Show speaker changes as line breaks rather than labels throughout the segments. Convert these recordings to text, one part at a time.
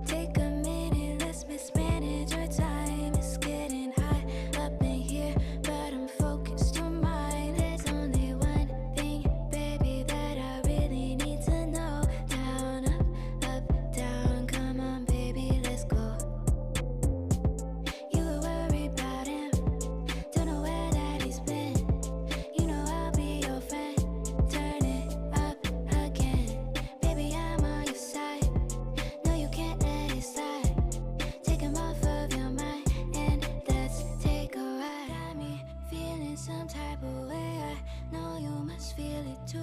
Take a minute, let's mismanage our time. It's getting hot up in here, but I'm focused on mine. There's only one thing, baby, that I really need to know. Down, up, down, come on, baby, let's go. You were worried about him, don't know where that he's been. You know I'll be your friend. Turn it up again, baby, I'm on your side. No, you can't let it slide. Take him off of your mind and let's take a ride. Got me feeling some type of way. I know you must feel it too.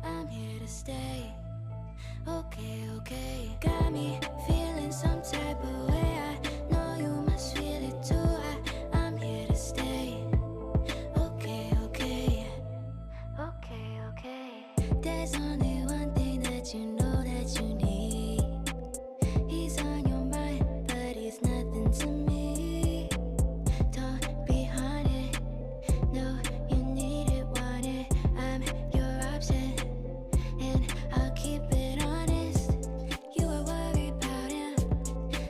I'm here to stay. Okay, okay. Got me feeling some type of way. I know you must feel it too. I'm here to stay. Okay, okay. Okay, okay. There's only one thing that you know that you need. He's on your mind, but he's nothing to me. Don't be haunted. No, you need it, want it. I'm your option, and I'll keep it honest. You were worried about him,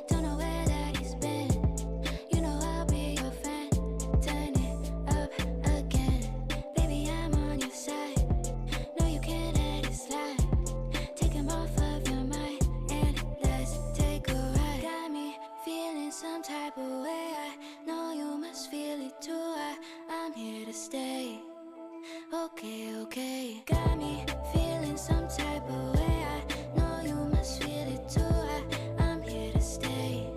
don't know where that he's been. You know I'll be your friend. Turn it up again, baby, I'm on your side. No, you can't let it slide. Take him off of your mind and let's take a ride. Got me feeling some type of way. I know you must feel it too. I'm here to stay. Okay, okay. Got me feeling some type of way. I know you must feel it too. I'm here to stay.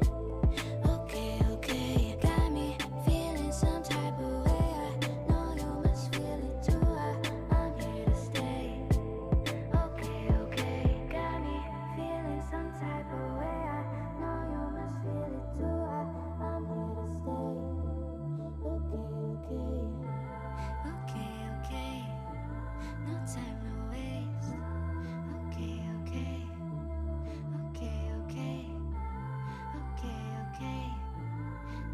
Okay, okay. Got me feeling some type of way. I know you must feel it too. I'm here to stay. Okay, okay. Got me feeling some type of way. I know you must feel it too. I'm here to stay. Okay, okay. Okay, okay. No time to waste. Okay, okay. Okay, okay. Okay, okay.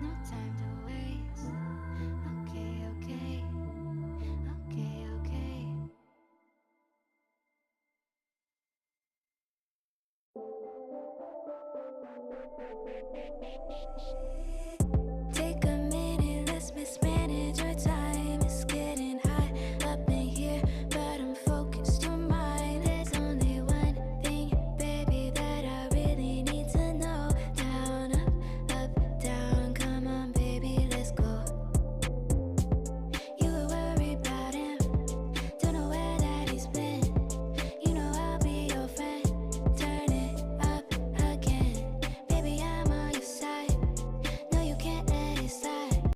No time to waste. Okay, okay. Okay, okay.
เ